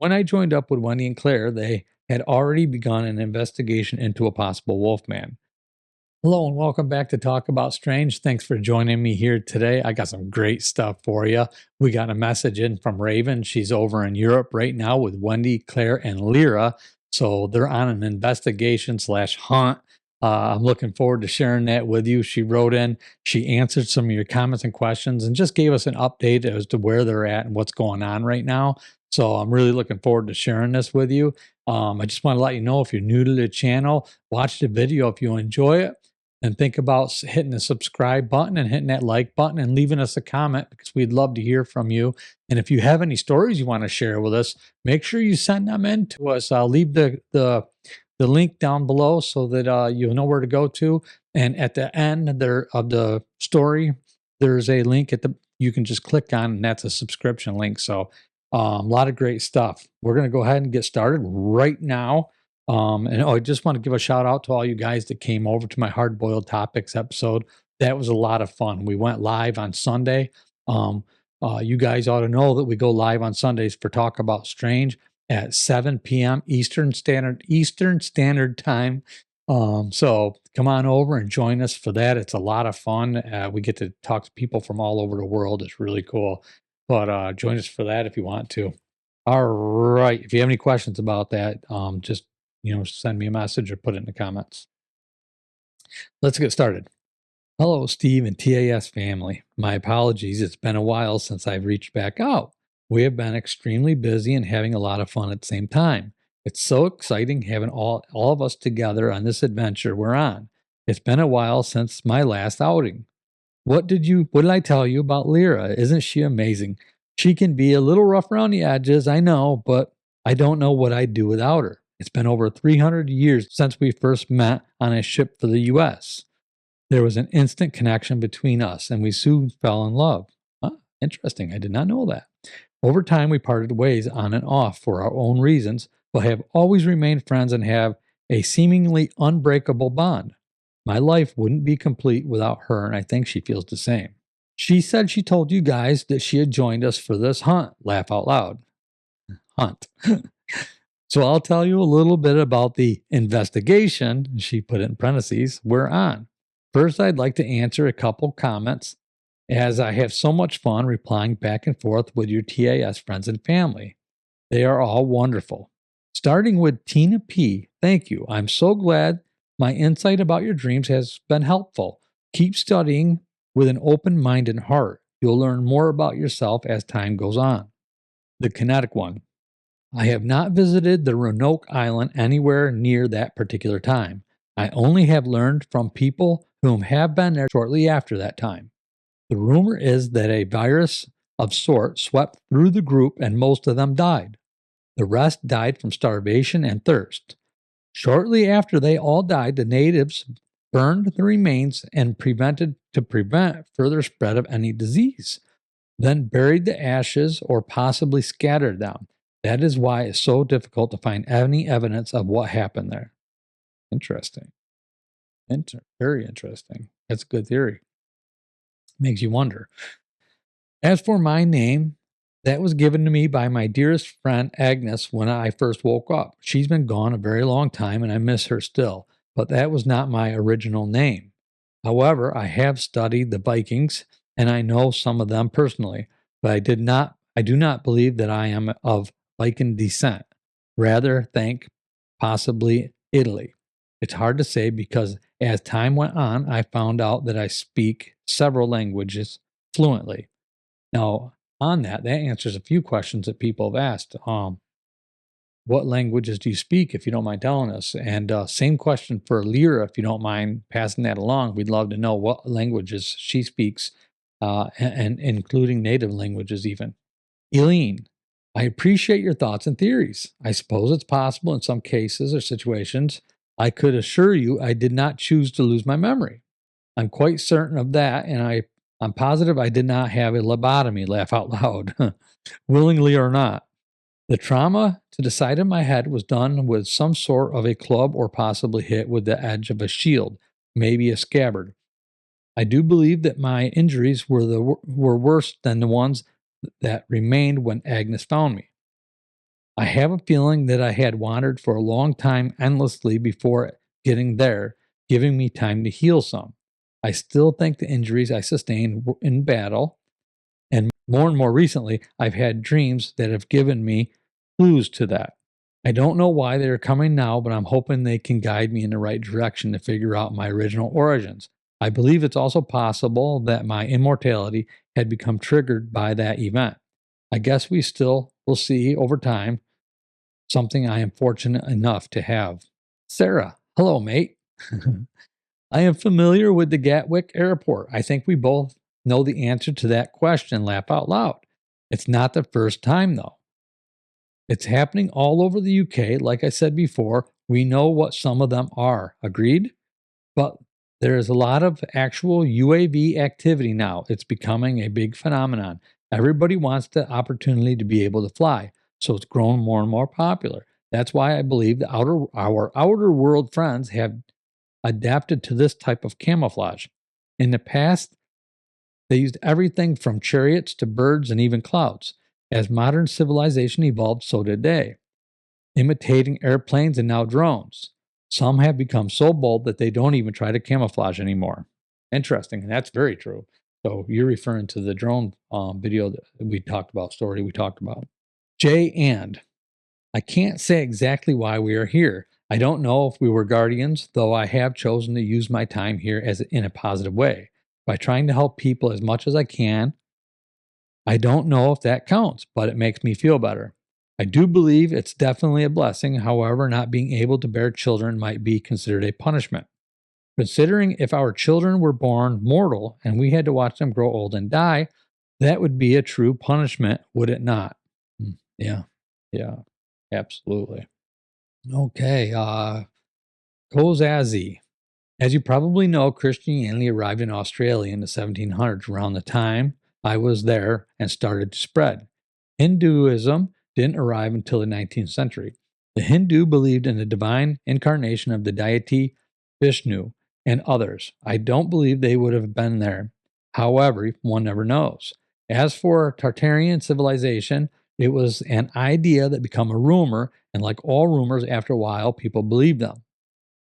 When I joined up with Wendy and Claire, they had already begun an investigation into a possible wolfman. Hello and welcome back to Talk About Strange. Thanks for joining me here today. I got some great stuff for you. We got a message in from Raven. She's over in Europe right now with Wendy, Claire, and Lyra. So they're on an investigation / hunt. I'm looking forward to sharing that with you. She wrote in, she answered some of your comments and questions and just gave us an update as to where they're at and what's going on right now. So I'm really looking forward to sharing this with you. I just want to let you know, if you're new to the channel, watch the video if you enjoy it. And think about hitting the subscribe button and hitting that like button and leaving us a comment, because we'd love to hear from you. And if you have any stories you want to share with us, make sure you send them in to us. I'll leave the link down below so that you'll know where to go to. And at the end there of the story, there's a link you can just click on, and that's a subscription link. So a lot of great stuff. We're going to go ahead and get started right now. I just want to give a shout out to all you guys that came over to my Hard Boiled Topics episode. That was a lot of fun. We went live on Sunday. You guys ought to know that we go live on Sundays for Talk About Strange at 7 p.m. Eastern Standard Time. So come on over and join us for that. It's a lot of fun. We get to talk to people from all over the world. It's really cool. But join us for that if you want to. All right. If you have any questions about that, just send me a message or put it in the comments. Let's get started. Hello, Steve and TAS family. My apologies. It's been a while since I've reached back out. We have been extremely busy and having a lot of fun at the same time. It's so exciting having all of us together on this adventure we're on. It's been a while since my last outing. What did I tell you about Lyra? Isn't she amazing? She can be a little rough around the edges, I know, but I don't know what I'd do without her. It's been over 300 years since we first met on a ship for the U.S. There was an instant connection between us, and we soon fell in love. Huh, interesting. I did not know that. Over time, we parted ways on and off for our own reasons, but have always remained friends and have a seemingly unbreakable bond. My life wouldn't be complete without her, and I think she feels the same. She said she told you guys that she had joined us for this hunt. Laugh out loud. Hunt. So I'll tell you a little bit about the investigation, she put it in parentheses, we're on. First, I'd like to answer a couple comments, as I have so much fun replying back and forth with your TAS friends and family. They are all wonderful. Starting with Tina P. Thank you. I'm so glad my insight about your dreams has been helpful. Keep studying with an open mind and heart. You'll learn more about yourself as time goes on. The kinetic one. I have not visited the Roanoke Island anywhere near that particular time. I only have learned from people whom have been there shortly after that time. The rumor is that a virus of sorts swept through the group and most of them died. The rest died from starvation and thirst. Shortly after they all died, the natives burned the remains and to prevent further spread of any disease, then buried the ashes or possibly scattered them. That is why it's so difficult to find any evidence of what happened there. Interesting. Very interesting. That's a good theory. Makes you wonder. As for my name, that was given to me by my dearest friend Agnes when I first woke up. She's been gone a very long time and I miss her still, but that was not my original name. However, I have studied the Vikings and I know some of them personally, but I do not believe that I am of Viking descent. Rather, think possibly Italy. It's hard to say because as time went on, I found out that I speak several languages fluently. Now, on that answers a few questions that people have asked. What languages do you speak, if you don't mind telling us? And same question for Lyra, if you don't mind passing that along. We'd love to know what languages she speaks, and including native languages even. Eileen, I appreciate your thoughts and theories. I suppose it's possible in some cases or situations. I could assure you I did not choose to lose my memory. I'm quite certain of that, and I'm positive I did not have a lobotomy, laugh out loud, willingly or not. The trauma to the side of my head was done with some sort of a club or possibly hit with the edge of a shield, maybe a scabbard. I do believe that my injuries were worse than the ones that remained when Agnes found me. I have a feeling that I had wandered for a long time endlessly before getting there, giving me time to heal some. I still think the injuries I sustained in battle, and more recently, I've had dreams that have given me clues to that. I don't know why they are coming now, but I'm hoping they can guide me in the right direction to figure out my original origins. I believe it's also possible that my immortality had become triggered by that event. I guess we still will see over time, something I am fortunate enough to have. Sarah, hello, mate. I am familiar with the Gatwick Airport. I think we both know the answer to that question. Laugh out loud. It's not the first time, though. It's happening all over the UK. Like I said before, we know what some of them are. Agreed? But there is a lot of actual UAV activity now. It's becoming a big phenomenon. Everybody wants the opportunity to be able to fly, so it's grown more and more popular. That's why I believe our outer world friends have adapted to this type of camouflage. In the past, they used everything from chariots to birds and even clouds. As modern civilization evolved, so did they, imitating airplanes and now drones. Some have become so bold that they don't even try to camouflage anymore. Interesting, and that's very true. So you're referring to the drone video that we talked about, story we talked about. Jay and I can't say exactly why we are here. I don't know if we were guardians, though I have chosen to use my time here in a positive way by trying to help people as much as I can. I don't know if that counts, but it makes me feel better. I do believe it's definitely a blessing. However, not being able to bear children might be considered a punishment. Considering if our children were born mortal and we had to watch them grow old and die, that would be a true punishment, would it not? Yeah, yeah, absolutely. Okay, Kozazi. As you probably know, Christianity arrived in Australia in the 1700s, around the time I was there, and started to spread. Hinduism didn't arrive until the 19th century. The Hindu believed in the divine incarnation of the deity Vishnu and others. I don't believe they would have been there. However, one never knows. As for Tartarian civilization, it was an idea that became a rumor, and like all rumors, after a while, people believed them.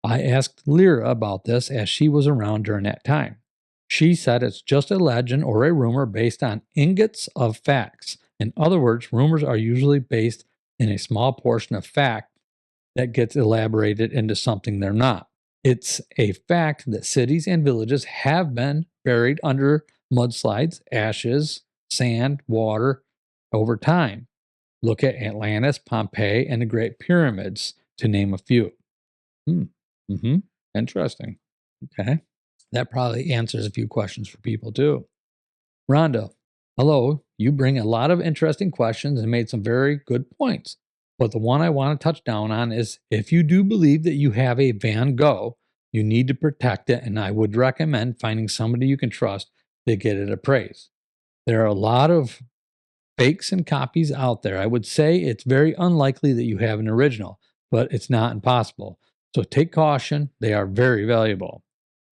I asked Lyra about this as she was around during that time. She said it's just a legend or a rumor based on ingots of facts. In other words, rumors are usually based in a small portion of fact that gets elaborated into something they're not. It's a fact that cities and villages have been buried under mudslides, ashes, sand, water over time. Look at Atlantis, Pompeii, and the Great Pyramids, to name a few. Hmm. Mm-hmm. Interesting. Okay. That probably answers a few questions for people too. Rhonda, hello. You bring a lot of interesting questions and made some very good points. But the one I want to touch down on is if you do believe that you have a Van Gogh, you need to protect it. And I would recommend finding somebody you can trust to get it appraised. There are a lot of fakes and copies out there. I would say it's very unlikely that you have an original, but it's not impossible. So take caution, they are very valuable.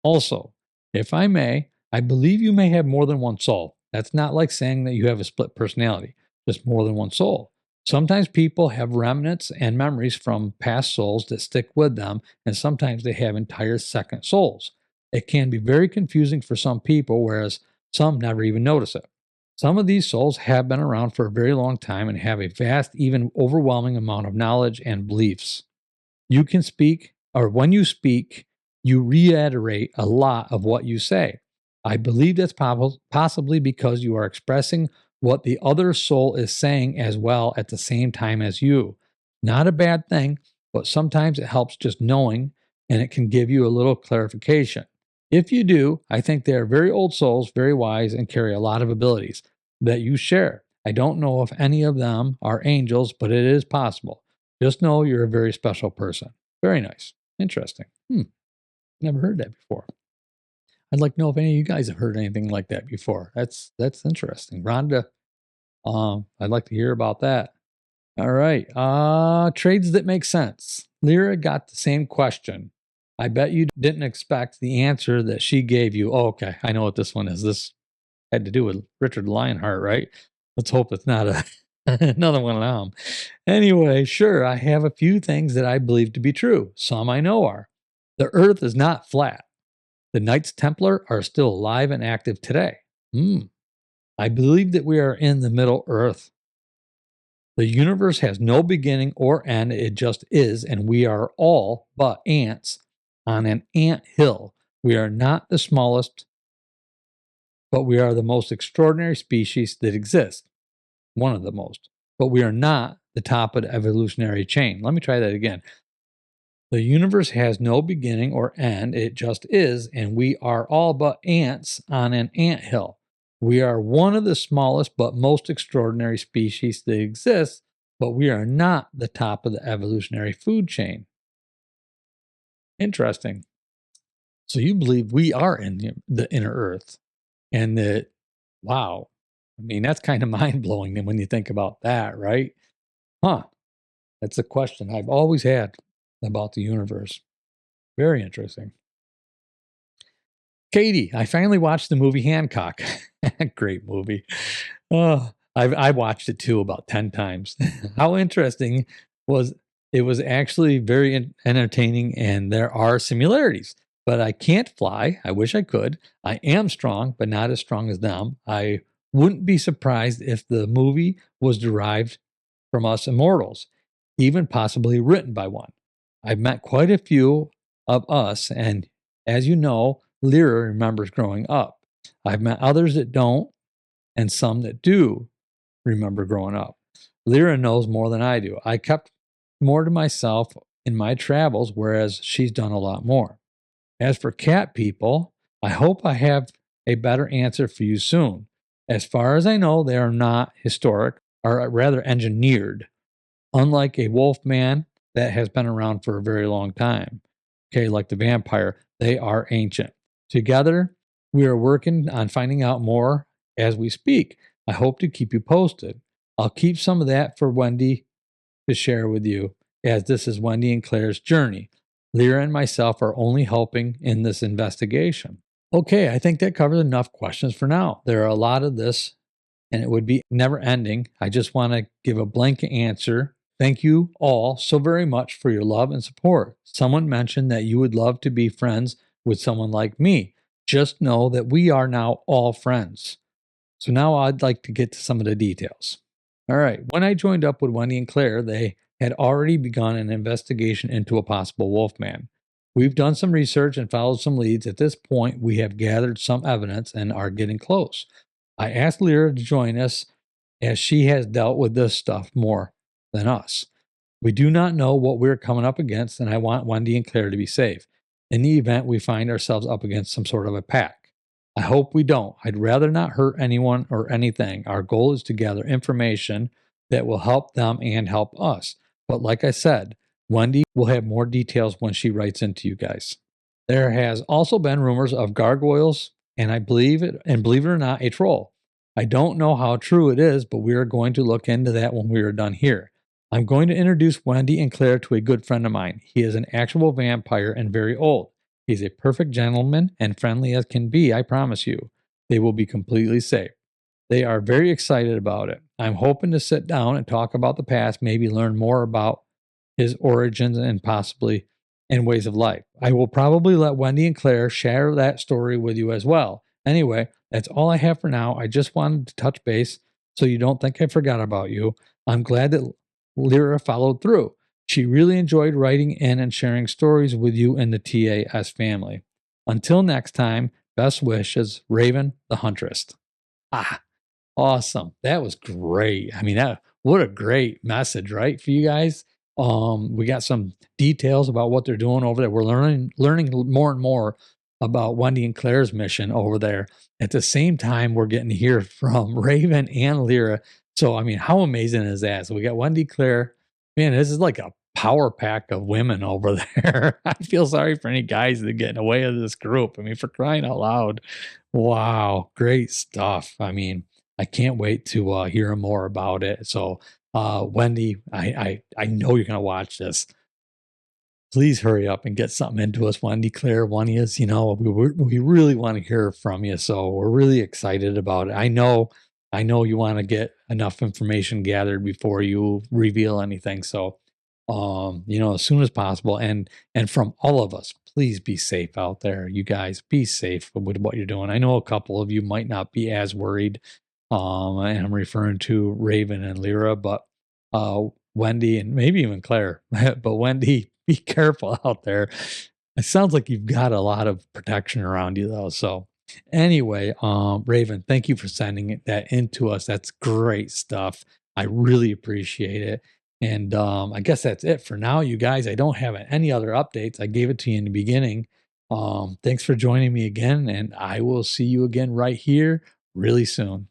Also, if I may, I believe you may have more than one soul. That's not like saying that you have a split personality, just more than one soul. Sometimes people have remnants and memories from past souls that stick with them, and sometimes they have entire second souls. It can be very confusing for some people, whereas some never even notice it. Some of these souls have been around for a very long time and have a vast, even overwhelming amount of knowledge and beliefs. You can speak, or when you speak, you reiterate a lot of what you say. I believe that's possibly because you are expressing what the other soul is saying as well at the same time as you. Not a bad thing, but sometimes it helps just knowing, and it can give you a little clarification. If you do, I think they are very old souls, very wise, and carry a lot of abilities that you share. I don't know if any of them are angels, but it is possible. Just know you're a very special person. Very nice. Interesting. Never heard that before. I'd like to know if any of you guys have heard anything like that before. That's interesting. Rhonda, I'd like to hear about that. All right. Trades that make sense. Lyra got the same question. I bet you didn't expect the answer that she gave you. Oh, okay. I know what this one is. This had to do with Richard Lionheart, right? Let's hope it's not a Another one of them. Anyway, sure, I have a few things that I believe to be true. Some I know are. The earth is not flat. The Knights Templar are still alive and active today. Hmm. I believe that we are in the Middle Earth. The universe has no beginning or end, it just is, and we are all but ants on an ant hill. We are not the smallest, but we are the most extraordinary species that exists. One of the most. But we are not the top of the evolutionary chain. Let me try that again. The universe has no beginning or end, it just is, and we are all but ants on an anthill. We are one of the smallest but most extraordinary species that exists, but we are not the top of the evolutionary food chain. Interesting. So you believe we are in the inner earth, and that, wow, I mean, that's kind of mind blowing when you think about that, right? Huh. That's a question I've always had about the universe. Very interesting. Katie, I finally watched the movie Hancock. Great movie. Oh, I watched it too about 10 times. How interesting was it? Was actually very entertaining, and there are similarities. But I can't fly. I wish I could. I am strong, but not as strong as them. I wouldn't be surprised if the movie was derived from us immortals, even possibly written by one. I've met quite a few of us, and as you know, Lyra remembers growing up. I've met others that don't, and some that do remember growing up. Lyra knows more than I do. I kept more to myself in my travels, whereas she's done a lot more. As for cat people, I hope I have a better answer for you soon. As far as I know, they are not historic, or rather engineered, unlike a wolf man that has been around for a very long time. Okay, like the vampire, they are ancient. Together, we are working on finding out more as we speak. I hope to keep you posted. I'll keep some of that for Wendy to share with you, as this is Wendy and Claire's journey. Lyra and myself are only helping in this investigation. Okay, I think that covers enough questions for now. There are a lot of this, and it would be never ending. I just want to give a blanket answer. Thank you all so very much for your love and support. Someone mentioned that you would love to be friends with someone like me. Just know that we are now all friends. So now I'd like to get to some of the details. All right. When I joined up with Wendy and Claire, they had already begun an investigation into a possible wolfman. We've done some research and followed some leads. At this point, we have gathered some evidence and are getting close. I asked Lyra to join us as she has dealt with this stuff more than us. We do not know what we're coming up against, and I want Wendy and Claire to be safe. In the event we find ourselves up against some sort of a pack, I hope we don't. I'd rather not hurt anyone or anything. Our goal is to gather information that will help them and help us. But like I said, Wendy will have more details when she writes into you guys. There has also been rumors of gargoyles, and I believe it, and believe it or not, a troll. I don't know how true it is, but we are going to look into that when we are done here. I'm going to introduce Wendy and Claire to a good friend of mine. He is an actual vampire and very old. He's a perfect gentleman and friendly as can be, I promise you. They will be completely safe. They are very excited about it. I'm hoping to sit down and talk about the past, maybe learn more about his origins and possibly and ways of life. I will probably let Wendy and Claire share that story with you as well. Anyway, that's all I have for now. I just wanted to touch base so you don't think I forgot about you. I'm glad that Lyra followed through. She really enjoyed writing in and sharing stories with you and the TAS family. Until next time, best wishes, Raven the Huntress. Ah, awesome. That was great. I mean, what a great message, right? For you guys. We got some details about what they're doing over there. We're learning more and more about Wendy and Claire's mission over there. At the same time, we're getting to hear from Raven and Lyra. So, I mean, how amazing is that? So we got Wendy, Claire. Man, this is like a power pack of women over there. I feel sorry for any guys that get in the way of this group. I mean, for crying out loud. Wow, great stuff. I mean, I can't wait to hear more about it. So, Wendy, I know you're going to watch this. Please hurry up and get something into us, Wendy. Claire, one is, we really want to hear from you. So we're really excited about it. I know I know you want to get enough information gathered before you reveal anything. So, as soon as possible, and from all of us, please be safe out there. You guys be safe with what you're doing. I know a couple of you might not be as worried. And I'm referring to Raven and Lyra, but Wendy and maybe even Claire. But Wendy, be careful out there. It sounds like you've got a lot of protection around you though. So anyway, Raven, thank you for sending that in to us. That's great stuff. I really appreciate it. And I guess that's it for now, you guys. I don't have any other updates. I gave it to you in the beginning. Thanks for joining me again, and I will see you again right here really soon.